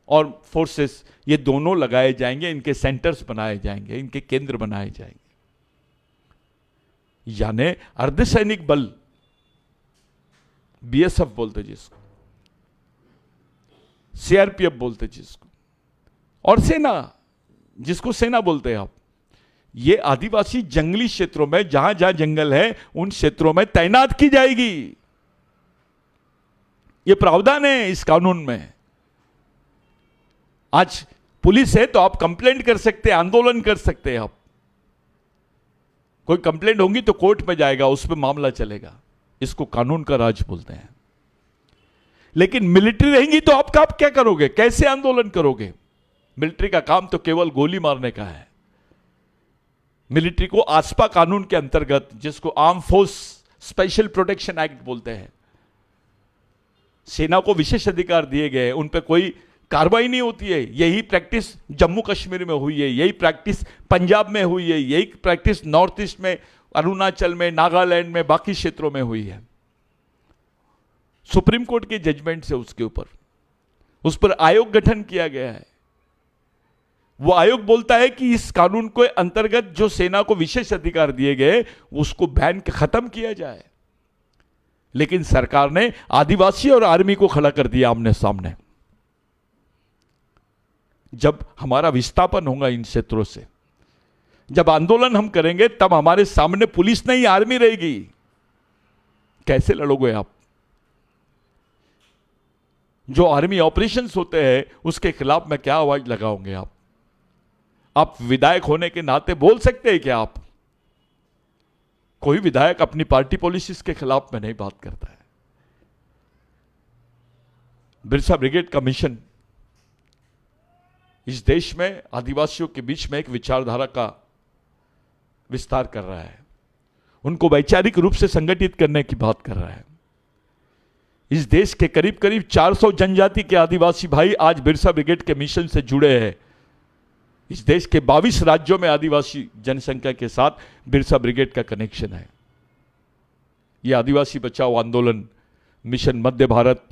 और फोर्सेस, ये दोनों लगाए जाएंगे, इनके सेंटर्स बनाए जाएंगे, इनके केंद्र बनाए जाएंगे। यानी अर्धसैनिक बल, बीएसएफ बोलते जिसको, सीआरपीएफ बोलते जिसको, और सेना, जिसको सेना बोलते हैं आप, ये आदिवासी जंगली क्षेत्रों में, जहां जहां जंगल है उन क्षेत्रों में तैनात की जाएगी। ये प्रावधान है इस कानून में। आज पुलिस है तो आप कंप्लेंट कर सकते हैं, आंदोलन कर सकते हैं। आप कोई कंप्लेंट होगी तो कोर्ट में जाएगा, उस पर मामला चलेगा। इसको कानून का राज बोलते हैं। लेकिन मिलिट्री रहेंगी तो आप क्या करोगे, कैसे आंदोलन करोगे? मिलिट्री का काम तो केवल गोली मारने का है। मिलिट्री को आसपा कानून के अंतर्गत, जिसको arm force special protection act बोलते हैं, सेना को विशेष अधिकार दिए गए, उन पर कोई कार्रवाई नहीं होती है। यही प्रैक्टिस जम्मू कश्मीर में हुई है, यही प्रैक्टिस पंजाब में हुई है, यही प्रैक्टिस नॉर्थ ईस्ट में, अरुणाचल में, नागालैंड में, बाकी क्षेत्रों में हुई है। सुप्रीम कोर्ट के जजमेंट से उसके ऊपर, उस पर आयोग गठन किया गया है। वो आयोग बोलता है कि इस कानून के अंतर्गत जो सेना को विशेष अधिकार दिए गए, उसको बैन खत्म किया जाए। लेकिन सरकार ने आदिवासी और आर्मी को खड़ा कर दिया आमने सामने। जब हमारा विस्थापन होगा इन क्षेत्रों से, जब आंदोलन हम करेंगे, तब हमारे सामने पुलिस नहीं आर्मी रहेगी। कैसे लड़ोगे आप? जो आर्मी ऑपरेशंस होते हैं उसके खिलाफ में क्या आवाज लगाओगे आप? आप विधायक होने के नाते बोल सकते हैं क्या आप? कोई विधायक अपनी पार्टी पॉलिसीज के खिलाफ में नहीं बात करता है। बिरसा ब्रिगेड का मिशन इस देश में आदिवासियों के बीच में एक विचारधारा का विस्तार कर रहा है, उनको वैचारिक रूप से संगठित करने की बात कर रहा है। इस देश के करीब करीब 400 जनजाति के आदिवासी भाई आज बिरसा ब्रिगेड के मिशन से जुड़े हैं। इस देश के 22 राज्यों में आदिवासी जनसंख्या के साथ बिरसा ब्रिगेड का कनेक्शन है। यह आदिवासी बचाओ आंदोलन, मिशन मध्य भारत,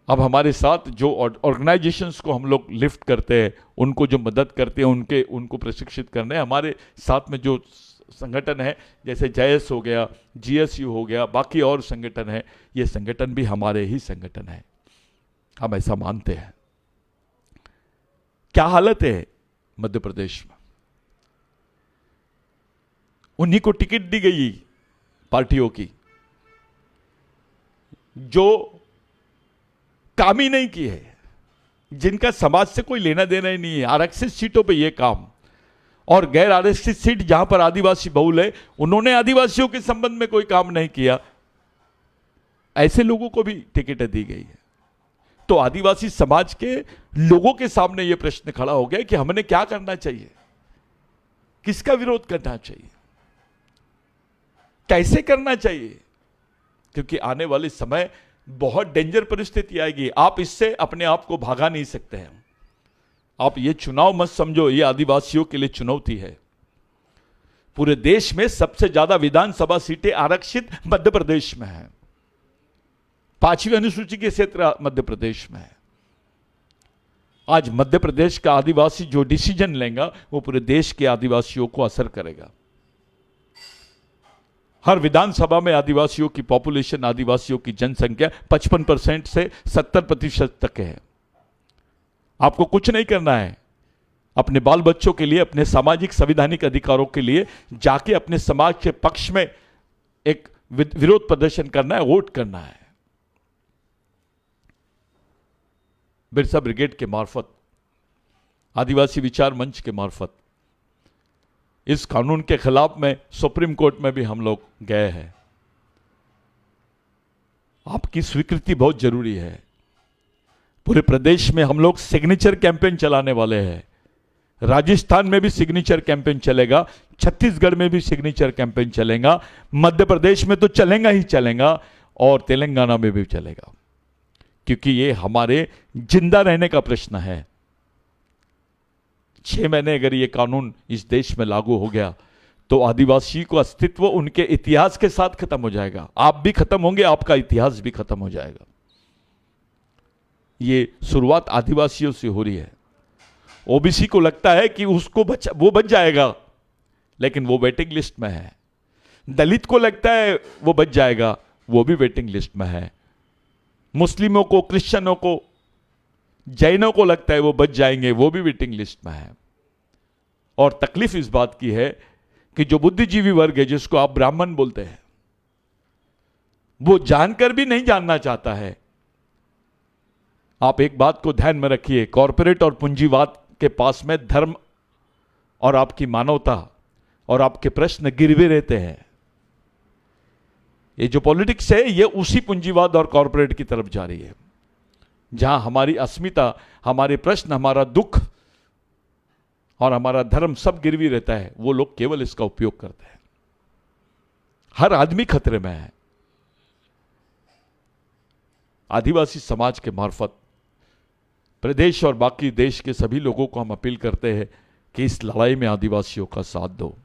अब हमारे साथ जो ऑर्गेनाइजेशंस को हम लोग लिफ्ट करते हैं, उनको जो मदद करते हैं, उनको प्रशिक्षित करने, हमारे साथ में जो संगठन है, जैसे JS हो गया, GSU हो गया, बाकी और संगठन है, ये संगठन भी हमारे ही संगठन है। हम ऐसा मानते हैं। क्या हालत है मध्य प्रदेश में? उन्हीं को टिकट दी गई पार्टियों की जो काम ही नहीं की है, जिनका समाज से कोई लेना देना ही नहीं है। आरक्षित सीटों पे ये काम, और गैर आरक्षित सीट जहां पर आदिवासी बहुल है, उन्होंने आदिवासियों के संबंध में कोई काम नहीं किया। ऐसे लोगों को भी टिकटें दी गई है। तो आदिवासी समाज के लोगों के सामने यह प्रश्न खड़ा हो गया कि हमने क्या करना चाहिए, किसका विरोध करना चाहिए, कैसे करना चाहिए, क्योंकि आने वाले समय बहुत डेंजर परिस्थिति आएगी। आप इससे अपने आप को भागा नहीं सकते हैं। आप ये चुनाव मत समझो ये आदिवासियों के लिए चुनौती है। पूरे देश में सबसे ज्यादा विधानसभा सीटें आरक्षित मध्य प्रदेश में है। 5वीं अनुसूची के क्षेत्र मध्य प्रदेश में है। आज मध्य प्रदेश का आदिवासी जो डिसीजन लेगा वो पूरे देश के आदिवासियों को असर करेगा। हर विधानसभा में आदिवासियों की पॉपुलेशन, आदिवासियों की जनसंख्या 55% से 70% तक है। आपको कुछ नहीं करना है, अपने बाल बच्चों के लिए, अपने सामाजिक संवैधानिक अधिकारों के लिए जाके अपने समाज के पक्ष में एक विरोध प्रदर्शन करना है, वोट करना है। बिरसा ब्रिगेड के मार्फत, आदिवासी विचार मंच के मार्फत इस कानून के खिलाफ में सुप्रीम कोर्ट में भी हम लोग गए हैं। आपकी स्वीकृति बहुत जरूरी है। पूरे प्रदेश में हम लोग सिग्नेचर कैंपेन चलाने वाले हैं। राजस्थान में भी सिग्नेचर कैंपेन चलेगा, छत्तीसगढ़ में भी सिग्नेचर कैंपेन चलेगा, मध्य प्रदेश में तो चलेगा ही चलेगा, और तेलंगाना में भी चलेगा, क्योंकि ये हमारे जिंदा रहने का प्रश्न है। 6 महीने अगर ये कानून इस देश में लागू हो गया तो आदिवासी को अस्तित्व उनके इतिहास के साथ खत्म हो जाएगा। आप भी खत्म होंगे, आपका इतिहास भी खत्म हो जाएगा। ये शुरुआत आदिवासियों से हो रही है। ओबीसी को लगता है कि उसको वो बच जाएगा, लेकिन वो वेटिंग लिस्ट में है। दलित को लगता है वो बच जाएगा, वो भी वेटिंग लिस्ट में है। मुस्लिमों को, क्रिश्चियनों को, जैनों को लगता है वो बच जाएंगे, वो भी वेटिंग लिस्ट में है। और तकलीफ इस बात की है कि जो बुद्धिजीवी वर्ग है, जिसको आप ब्राह्मण बोलते हैं, वो जानकर भी नहीं जानना चाहता है। आप एक बात को ध्यान में रखिए, कॉरपोरेट और पूंजीवाद के पास में धर्म और आपकी मानवता और आपके प्रश्न गिरवे रहते हैं। ये जो पॉलिटिक्स है, ये उसी पूंजीवाद और कॉरपोरेट की तरफ जा रही है, जहां हमारी अस्मिता, हमारे प्रश्न, हमारा दुख और हमारा धर्म सब गिरवी रहता है। वो लोग केवल इसका उपयोग करते हैं। हर आदमी खतरे में है। आदिवासी समाज के मार्फत प्रदेश और बाकी देश के सभी लोगों को हम अपील करते हैं कि इस लड़ाई में आदिवासियों का साथ दो।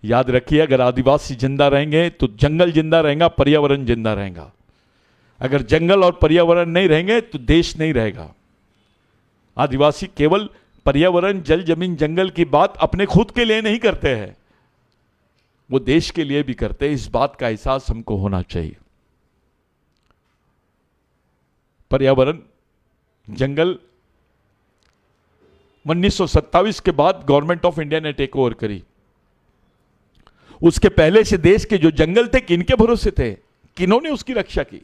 याद रखिए, अगर आदिवासी जिंदा रहेंगे तो जंगल जिंदा रहेगा, पर्यावरण जिंदा रहेगा। अगर जंगल और पर्यावरण नहीं रहेंगे तो देश नहीं रहेगा। आदिवासी केवल पर्यावरण, जल, जमीन, जंगल की बात अपने खुद के लिए नहीं करते हैं, वो देश के लिए भी करते हैं। इस बात का एहसास हमको होना चाहिए। पर्यावरण, जंगल 1927 के बाद गवर्नमेंट ऑफ इंडिया ने टेक ओवर करी। उसके पहले से देश के जो जंगल थे, किनके भरोसे थे? किन्होंने उसकी रक्षा की?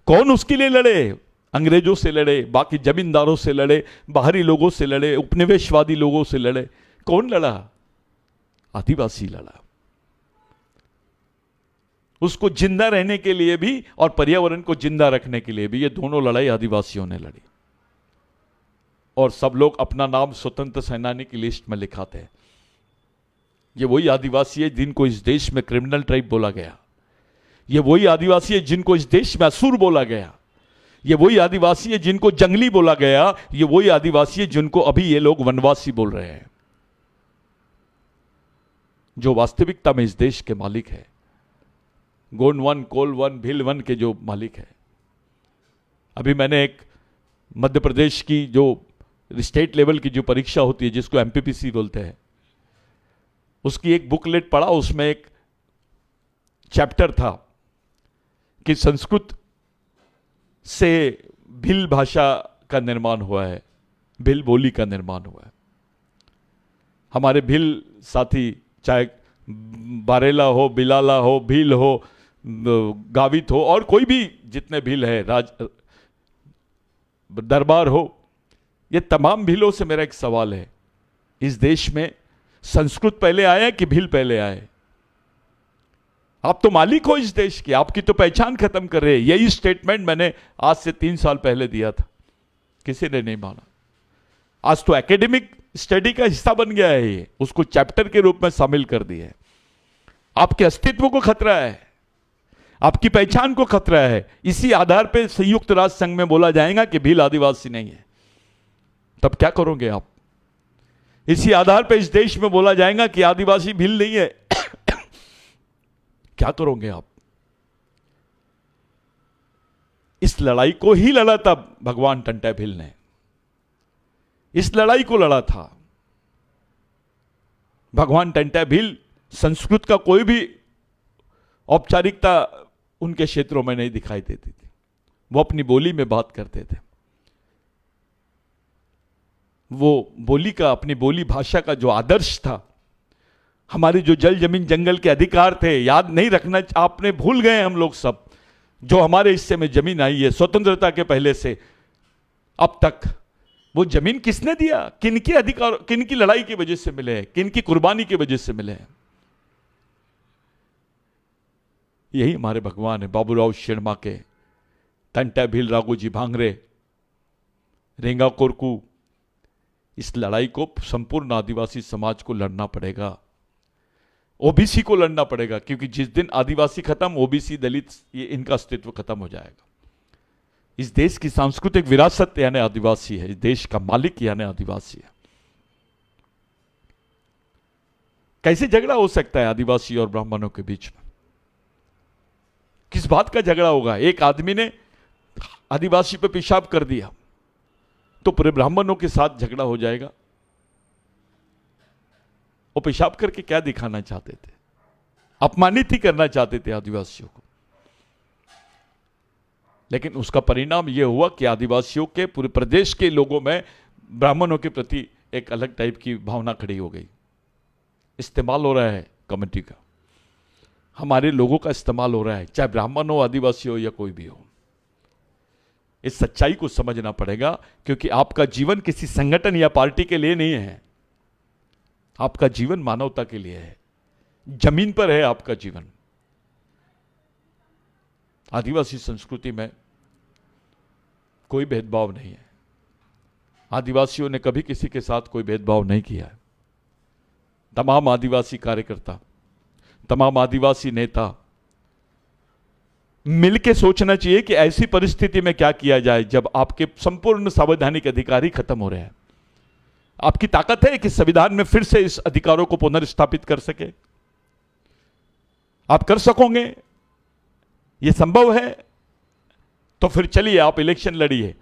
कौन उसके लिए लड़े? अंग्रेजों से लड़े, बाकी जमींदारों से लड़े, बाहरी लोगों से लड़े, उपनिवेशवादी लोगों से लड़े। कौन लड़ा? आदिवासी लड़ा। उसको जिंदा रहने के लिए भी और पर्यावरण को जिंदा रखने के लिए भी, ये दोनों लड़ाई आदिवासियों ने लड़ी। और सब लोग अपना नाम स्वतंत्र सेनानी की लिस्ट में लिखाते हैं। ये वही आदिवासी है जिनको इस देश में क्रिमिनल ट्राइब बोला गया। ये वही आदिवासी है जिनको इस देश में असुर बोला गया। ये वही आदिवासी है जिनको जंगली बोला गया। ये वही आदिवासी है जिनको अभी ये लोग वनवासी बोल रहे हैं, जो वास्तविकता में इस देश के मालिक है। गोंड वन, कोल वन, भील वन के जो मालिक है। अभी मैंने एक मध्य प्रदेश की जो स्टेट लेवल की जो परीक्षा होती है, जिसको एमपीपीसी बोलते हैं, उसकी एक बुकलेट पढ़ा। उसमें एक चैप्टर था कि संस्कृत से भील भाषा का निर्माण हुआ है, भील बोली का निर्माण हुआ है। हमारे भील साथी, चाहे बारेला हो, बिलाला हो, भील हो, गावित हो, और कोई भी जितने भील है, दरबार हो, ये तमाम भीलों से मेरा एक सवाल है, इस देश में संस्कृत पहले आया कि भील पहले आए? आप तो मालिक हो इस देश के, आपकी तो पहचान खत्म कर रहे हैं। यही स्टेटमेंट मैंने आज से 3 साल पहले दिया था, किसी ने नहीं माना। आज तो एकेडमिक स्टडी का हिस्सा बन गया है ये, उसको चैप्टर के रूप में शामिल कर दिया है। आपके अस्तित्व को खतरा है, आपकी पहचान को खतरा है। इसी आधार पर संयुक्त राष्ट्र संघ में बोला जाएगा कि भील आदिवासी नहीं है, तब क्या करोगे आप? इसी आधार पर इस देश में बोला जाएगा कि आदिवासी भील नहीं है, क्या करोगे आप? इस लड़ाई को ही लड़ा था भगवान टंटा भील ने, इस लड़ाई को लड़ा था भगवान टंटा भील। संस्कृत का कोई भी औपचारिकता उनके क्षेत्रों में नहीं दिखाई देती थी। वो अपनी बोली में बात करते थे। वो बोली का, अपनी बोली भाषा का जो आदर्श था, हमारे जो जल जमीन जंगल के अधिकार थे, याद नहीं रखना, आपने भूल गए हम लोग सब, जो हमारे हिस्से में जमीन आई है स्वतंत्रता के पहले से अब तक, वो जमीन किसने दिया? किनके अधिकार, किनकी लड़ाई की वजह से मिले हैं, किनकी कुर्बानी की वजह से मिले हैं? यही हमारे भगवान है। बाबूराव शर्मा तंटा भील राघोजी भांगरे, रेंगा कोरकू, इस लड़ाई को संपूर्ण आदिवासी समाज को लड़ना पड़ेगा, ओबीसी को लड़ना पड़ेगा, क्योंकि जिस दिन आदिवासी खत्म, ओबीसी, दलित, ये इनका अस्तित्व खत्म हो जाएगा। इस देश की सांस्कृतिक विरासत यानी आदिवासी है, इस देश का मालिक यानी आदिवासी है। कैसे झगड़ा हो सकता है आदिवासी और ब्राह्मणों के बीच में? किस बात का झगड़ा होगा? एक आदमी ने आदिवासी पे पेशाब कर दिया तो पूरे ब्राह्मणों के साथ झगड़ा हो जाएगा। वो पेशाब करके क्या दिखाना चाहते थे? अपमानित ही करना चाहते थे आदिवासियों को। लेकिन उसका परिणाम यह हुआ कि आदिवासियों के, पूरे प्रदेश के लोगों में ब्राह्मणों के प्रति एक अलग टाइप की भावना खड़ी हो गई। इस्तेमाल हो रहा है कमेटी का, हमारे लोगों का इस्तेमाल हो रहा है, चाहे ब्राह्मण हो, आदिवासी हो या कोई भी हो। इस सच्चाई को समझना पड़ेगा, क्योंकि आपका जीवन किसी संगठन या पार्टी के लिए नहीं है, आपका जीवन मानवता के लिए है, जमीन पर है आपका जीवन। आदिवासी संस्कृति में कोई भेदभाव नहीं है। आदिवासियों ने कभी किसी के साथ कोई भेदभाव नहीं किया है। तमाम आदिवासी कार्यकर्ता, तमाम आदिवासी नेता मिलकर सोचना चाहिए कि ऐसी परिस्थिति में क्या किया जाए जब आपके संपूर्ण संवैधानिक अधिकार ही खत्म हो रहे हैं। आपकी ताकत है कि संविधान में फिर से इस अधिकारों को पुनर्स्थापित कर सके? आप कर सकोगे? यह संभव है? तो फिर चलिए आप इलेक्शन लड़िए।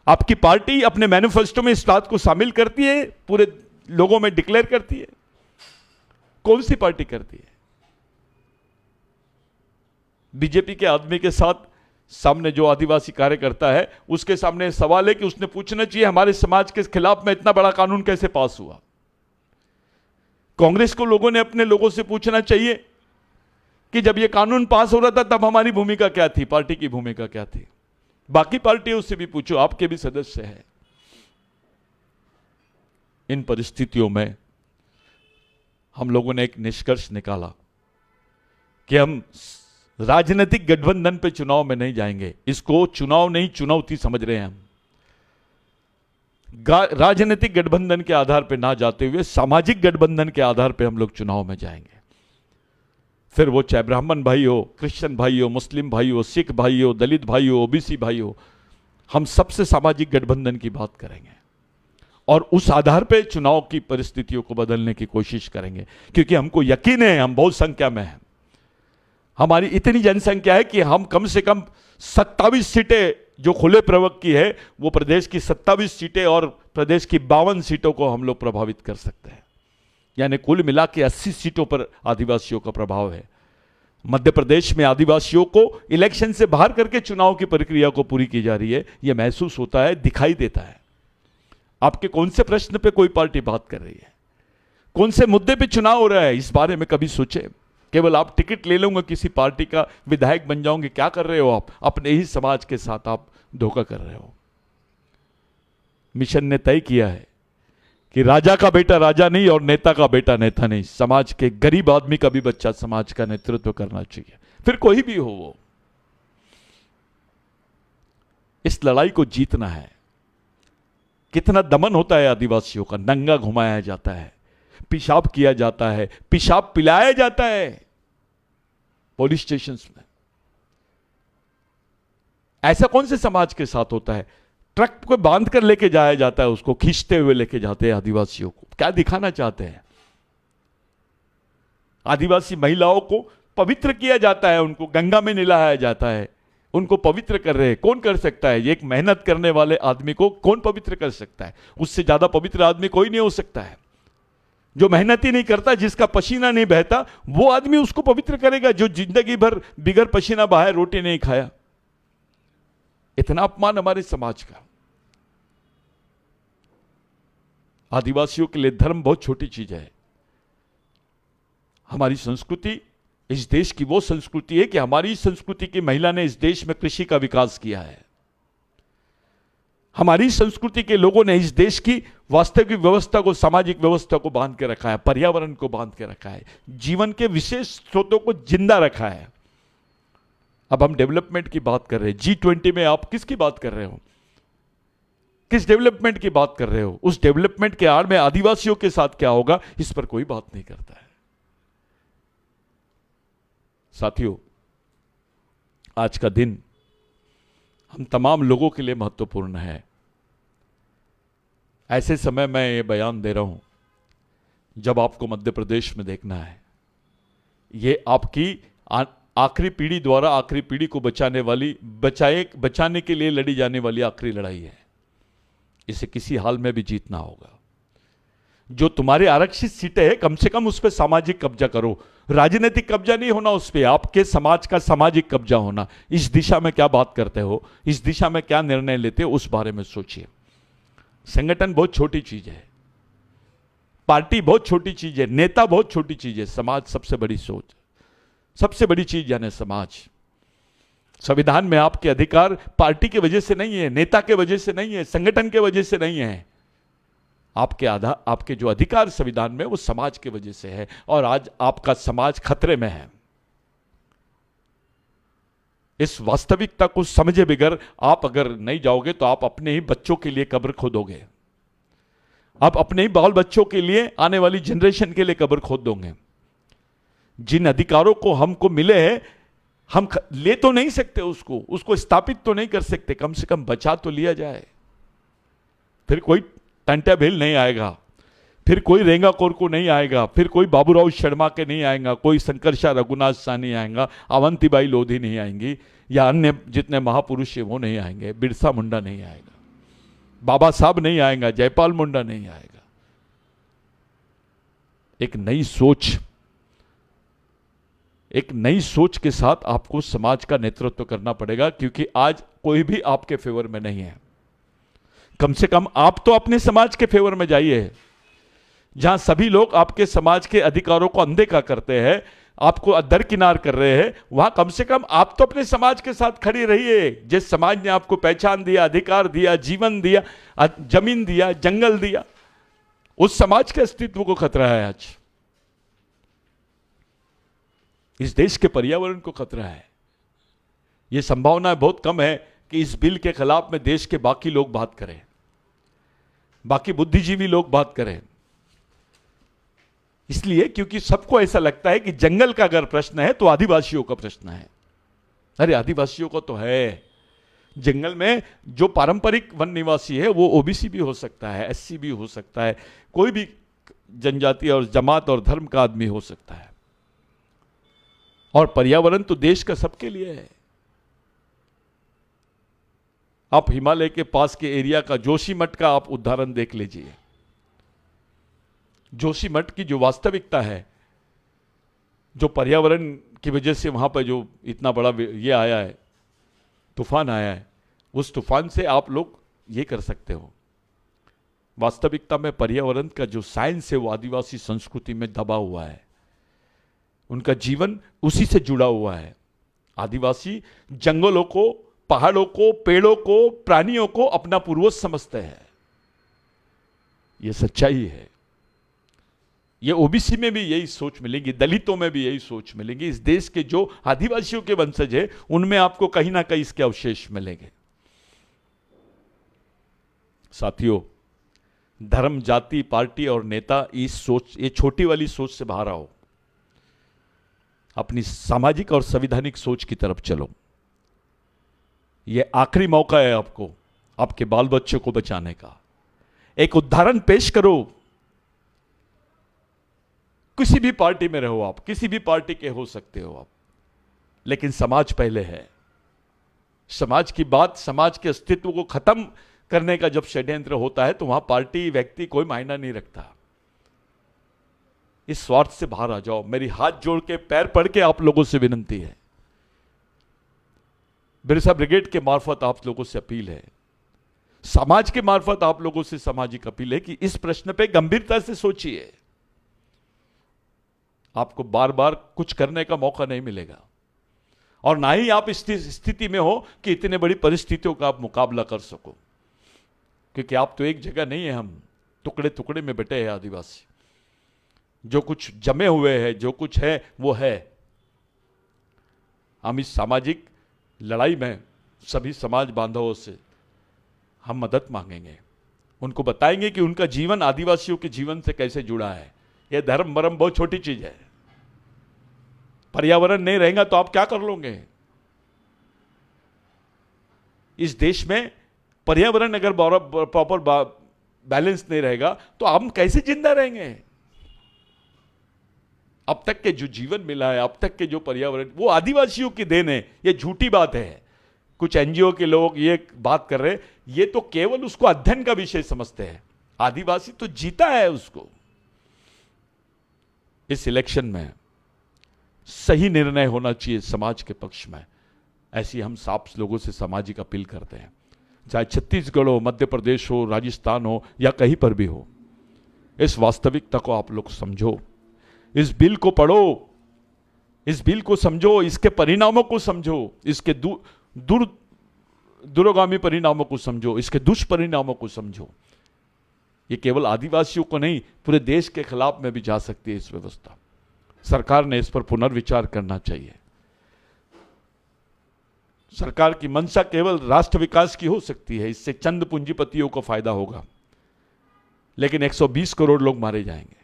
आपकी पार्टी अपने मैनिफेस्टो में इस बात को शामिल करती है, पूरे लोगों में डिक्लेयर करती है? कौन सी पार्टी करती है? बीजेपी के आदमी के साथ सामने जो आदिवासी कार्यकर्ता है, उसके सामने सवाल है कि उसने पूछना चाहिए हमारे समाज के खिलाफ में इतना बड़ा कानून कैसे पास हुआ। कांग्रेस को लोगों ने अपने लोगों से पूछना चाहिए कि जब यह कानून पास हो रहा था तब हमारी भूमिका क्या थी, पार्टी की भूमिका क्या थी। बाकी पार्टियों से भी पूछो, आपके भी सदस्य हैं। इन परिस्थितियों में हम लोगों ने एक निष्कर्ष निकाला कि हम राजनीतिक गठबंधन पे चुनाव में नहीं जाएंगे। इसको चुनाव नहीं, चुनौती समझ रहे हैं हम। राजनीतिक गठबंधन के आधार पे ना जाते हुए सामाजिक गठबंधन के आधार पे हम लोग चुनाव में जाएंगे। फिर वो चाहे ब्राह्मण भाई हो, क्रिश्चियन भाई हो, मुस्लिम भाई हो, सिख भाई हो, दलित भाई हो, ओबीसी भाई हो, हम सबसे सामाजिक गठबंधन की बात करेंगे और उस आधार पे चुनाव की परिस्थितियों को बदलने की कोशिश करेंगे। क्योंकि हमको यकीन है हम बहुत संख्या में हैं। हमारी इतनी जनसंख्या है कि हम कम से कम 27 सीटें जो खुले प्रवर्ग की है, वो प्रदेश की 27 सीटें और प्रदेश की 52 सीटों को हम लोग प्रभावित कर सकते हैं। यानी कुल मिला के 80 सीटों पर आदिवासियों का प्रभाव है। मध्य प्रदेश में आदिवासियों को इलेक्शन से बाहर करके चुनाव की प्रक्रिया को पूरी की जा रही है। यह महसूस होता है, दिखाई देता है। आपके कौन से प्रश्न पे कोई पार्टी बात कर रही है, कौन से मुद्दे पे चुनाव हो रहा है, इस बारे में कभी सोचे? केवल आप टिकट ले लूंगा किसी पार्टी का, विधायक बन जाओगे, क्या कर रहे हो आप? अपने ही समाज के साथ आप धोखा कर रहे हो। मिशन ने तय किया है कि राजा का बेटा राजा नहीं और नेता का बेटा नेता नहीं, समाज के गरीब आदमी का भी बच्चा समाज का नेतृत्व करना चाहिए, फिर कोई भी हो वो। इस लड़ाई को जीतना है। कितना दमन होता है आदिवासियों का, नंगा घुमाया जाता है, पेशाब किया जाता है, पेशाब पिलाया जाता है पुलिस स्टेशंस में। ऐसा कौन से समाज के साथ होता है? ट्रक को बांध कर लेके जाया जाता है, उसको खींचते हुए लेके जाते हैं आदिवासियों को। क्या दिखाना चाहते हैं? आदिवासी महिलाओं को पवित्र किया जाता है, उनको गंगा में नहलाया जाता है, उनको पवित्र कर रहे हैं। कौन कर सकता है? एक मेहनत करने वाले आदमी को कौन पवित्र कर सकता है? उससे ज्यादा पवित्र आदमी कोई नहीं हो सकता है। जो मेहनत ही नहीं करता, जिसका पसीना नहीं बहता, वो आदमी उसको पवित्र करेगा जो जिंदगी भर बिगर पसीना बहाए रोटी नहीं खाया। इतना अपमान हमारे समाज का। आदिवासियों के लिए धर्म बहुत छोटी चीज है। हमारी संस्कृति इस देश की वो संस्कृति है कि हमारी संस्कृति की महिला ने इस देश में कृषि का विकास किया है। हमारी संस्कृति के लोगों ने इस देश की वास्तविक व्यवस्था को, सामाजिक व्यवस्था को बांध के रखा है, पर्यावरण को बांध के रखा है, जीवन के विशेष स्रोतों को जिंदा रखा है। अब हम डेवलपमेंट की बात कर रहे हैं। G20 में आप किसकी बात कर रहे हो? किस डेवलपमेंट की बात कर रहे हो? उस डेवलपमेंट के आड़ में आदिवासियों के साथ क्या होगा, इस पर कोई बात नहीं करता है। साथियों, आज का दिन हम तमाम लोगों के लिए महत्वपूर्ण है। ऐसे समय मैं ये बयान दे रहा हूं जब आपको मध्य प्रदेश में देखना है। ये आपकी आखिरी पीढ़ी द्वारा आखिरी पीढ़ी को बचाने के लिए लड़ी जाने वाली आखिरी लड़ाई है। इसे किसी हाल में भी जीतना होगा। जो तुम्हारे आरक्षित सीटें हैं, कम से कम उस पर सामाजिक कब्जा करो। राजनीतिक कब्जा नहीं होना उस पर, आपके समाज का सामाजिक कब्जा होना। इस दिशा में क्या बात करते हो, इस दिशा में क्या निर्णय लेते हो, उस बारे में सोचिए। संगठन बहुत छोटी चीज है, पार्टी बहुत छोटी चीज है, नेता बहुत छोटी चीज है, समाज सबसे बड़ी सोच, सबसे बड़ी चीज यानी समाज। संविधान में आपके अधिकार पार्टी की वजह से नहीं है, नेता के वजह से नहीं है, संगठन के वजह से नहीं है। आपके जो अधिकार संविधान में, वो समाज की वजह से है। और आज आपका समाज खतरे में है। इस वास्तविकता को समझे बगैर आप अगर नहीं जाओगे तो आप अपने ही बच्चों के लिए कब्र खोदोगे। आप अपने ही बाल बच्चों के लिए, आने वाली जनरेशन के लिए कब्र खोद दोगे। जिन अधिकारों को हमको मिले हैं, हम ले तो नहीं सकते, उसको स्थापित तो नहीं कर सकते, कम से कम बचा तो लिया जाए। फिर कोई टंटा भेल नहीं आएगा, फिर कोई रेंगा कोरको नहीं आएगा, फिर कोई बाबूराव शर्मा के नहीं आएगा, कोई शंकरशाह रघुनाथ शाह नहीं आएगा, अवंतीबाई लोधी नहीं आएंगी, या अन्य जितने महापुरुष हैं वो नहीं आएंगे, बिरसा मुंडा नहीं आएगा, बाबा साहब नहीं आएगा, जयपाल मुंडा नहीं आएगा। एक नई सोच के साथ आपको समाज का नेतृत्व करना पड़ेगा, क्योंकि आज कोई भी आपके फेवर में नहीं है। कम से कम आप तो अपने समाज के फेवर में जाइए। जहां सभी लोग आपके समाज के अधिकारों को अनदेखा करते हैं, आपको दरकिनार कर रहे हैं, वहां कम से कम आप तो अपने समाज के साथ खड़ी रहिए। जिस समाज ने आपको पहचान दिया, अधिकार दिया, जीवन दिया, जमीन दिया, जंगल दिया, उस समाज के अस्तित्व को खतरा है। आज इस देश के पर्यावरण को खतरा है। यह संभावना बहुत कम है कि इस बिल के खिलाफ में देश के बाकी लोग बात करें, बाकी बुद्धिजीवी लोग बात करें। इसलिए क्योंकि सबको ऐसा लगता है कि जंगल का अगर प्रश्न है तो आदिवासियों का प्रश्न है। अरे आदिवासियों को तो है। जंगल में जो पारंपरिक वन निवासी है वो ओबीसी भी हो सकता है, एससी भी हो सकता है, कोई भी जनजाति और जमात और धर्म का आदमी हो सकता है। और पर्यावरण तो देश का सबके लिए है। आप हिमालय के पास के एरिया का जोशीमठ का आप उदाहरण देख लीजिए। जोशीमठ की जो वास्तविकता है, जो पर्यावरण की वजह से वहां पर जो इतना बड़ा ये आया है, तूफान आया है, उस तूफान से आप लोग ये कर सकते हो। वास्तविकता में पर्यावरण का जो साइंस है वो आदिवासी संस्कृति में दबा हुआ है। उनका जीवन उसी से जुड़ा हुआ है। आदिवासी जंगलों को, पहाड़ों को, पेड़ों को, प्राणियों को अपना पूर्वज समझते हैं। यह सच्चाई है। ये ओबीसी में भी यही सोच मिलेगी, दलितों में भी यही सोच मिलेगी। इस देश के जो आदिवासियों के वंशज है उनमें आपको कहीं ना कहीं इसके अवशेष मिलेंगे। साथियों, धर्म, जाति, पार्टी और नेता इस सोच, ये छोटी वाली सोच से बाहर आओ। अपनी सामाजिक और संवैधानिक सोच की तरफ चलो। यह आखिरी मौका है आपको आपके बाल बच्चों को बचाने का। एक उदाहरण पेश करो। किसी भी पार्टी में रहो आप, किसी भी पार्टी के हो सकते हो आप, लेकिन समाज पहले है। समाज की बात, समाज के अस्तित्व को खत्म करने का जब षड्यंत्र होता है तो वहां पार्टी, व्यक्ति कोई मायना नहीं रखता। इस स्वार्थ से बाहर आ जाओ। मेरी हाथ जोड़ के पैर पड़ के आप लोगों से विनती है, बिरसा ब्रिगेड के मार्फत आप लोगों से अपील है, समाज के मार्फत आप लोगों से सामाजिक अपील है कि इस प्रश्न पे गंभीरता से सोचिए। आपको बार बार कुछ करने का मौका नहीं मिलेगा और ना ही आप इस स्थिति में हो कि इतने बड़ी परिस्थितियों का आप मुकाबला कर सको, क्योंकि आप तो एक जगह नहीं है, हम टुकड़े टुकड़े में बटे हैं आदिवासी। जो कुछ जमे हुए हैं, जो कुछ है वो है। हम इस सामाजिक लड़ाई में सभी समाज बांधवों से हम मदद मांगेंगे, उनको बताएंगे कि उनका जीवन आदिवासियों के जीवन से कैसे जुड़ा है। यह धर्म मरम बहुत छोटी चीज है। पर्यावरण नहीं रहेगा तो आप क्या कर लोगे? इस देश में पर्यावरण अगर प्रॉपर बैलेंस नहीं रहेगा तो हम कैसे जिंदा रहेंगे? अब तक के जो जीवन मिला है, अब तक के जो पर्यावरण, वो आदिवासियों की देन है। ये झूठी बात है। कुछ एनजीओ के लोग ये बात कर रहे हैं, ये तो केवल उसको अध्ययन का विषय समझते हैं। आदिवासी तो जीता है उसको। इस इलेक्शन में सही निर्णय होना चाहिए समाज के पक्ष में, ऐसी हम साफ लोगों से सामाजिक अपील करते हैं। चाहे छत्तीसगढ़ हो, मध्य प्रदेश हो, राजस्थान हो या कहीं पर भी हो, इस वास्तविकता को आप लोग समझो, इस बिल को पढ़ो, इस बिल को समझो, इसके परिणामों को समझो, इसके दूरगामी परिणामों को समझो, इसके दुष्परिणामों को समझो। ये केवल आदिवासियों को नहीं, पूरे देश के खिलाफ में भी जा सकती है इस व्यवस्था। सरकार ने इस पर पुनर्विचार करना चाहिए। सरकार की मंशा केवल राष्ट्र विकास की हो सकती है, इससे चंद पूंजीपतियों को फायदा होगा, लेकिन 120 करोड़ लोग मारे जाएंगे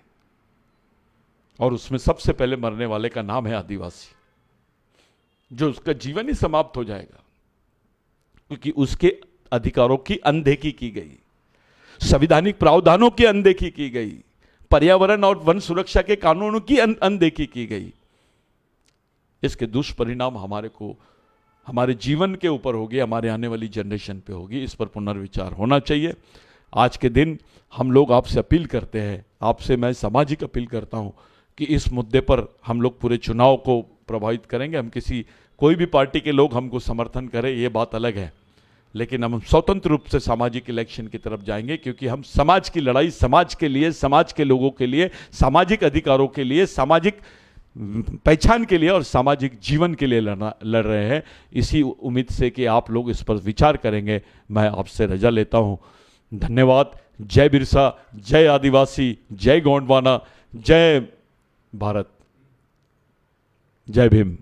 और उसमें सबसे पहले मरने वाले का नाम है आदिवासी, जो उसका जीवन ही समाप्त हो जाएगा क्योंकि उसके अधिकारों की अनदेखी की गई, संवैधानिक प्रावधानों की अनदेखी की गई, पर्यावरण और वन सुरक्षा के कानूनों की अनदेखी की गई। इसके दुष्परिणाम हमारे जीवन के ऊपर होगी, हमारे आने वाली जनरेशन पे होगी। इस पर पुनर्विचार होना चाहिए। आज के दिन हम लोग आपसे अपील करते हैं, आपसे मैं सामाजिक अपील करता हूं कि इस मुद्दे पर हम लोग पूरे चुनाव को प्रभावित करेंगे। हम कोई भी पार्टी के लोग हमको समर्थन करें ये बात अलग है, लेकिन हम स्वतंत्र रूप से सामाजिक इलेक्शन की तरफ जाएंगे, क्योंकि हम समाज की लड़ाई समाज के लिए, समाज के लोगों के लिए, सामाजिक अधिकारों के लिए, सामाजिक पहचान के लिए और सामाजिक जीवन के लिए लड़ रहे हैं। इसी उम्मीद से कि आप लोग इस पर विचार करेंगे, मैं आपसे रजा लेता हूं। धन्यवाद। जय बिरसा, जय आदिवासी, जय गोंडवाना, जय भारत, जय भीम।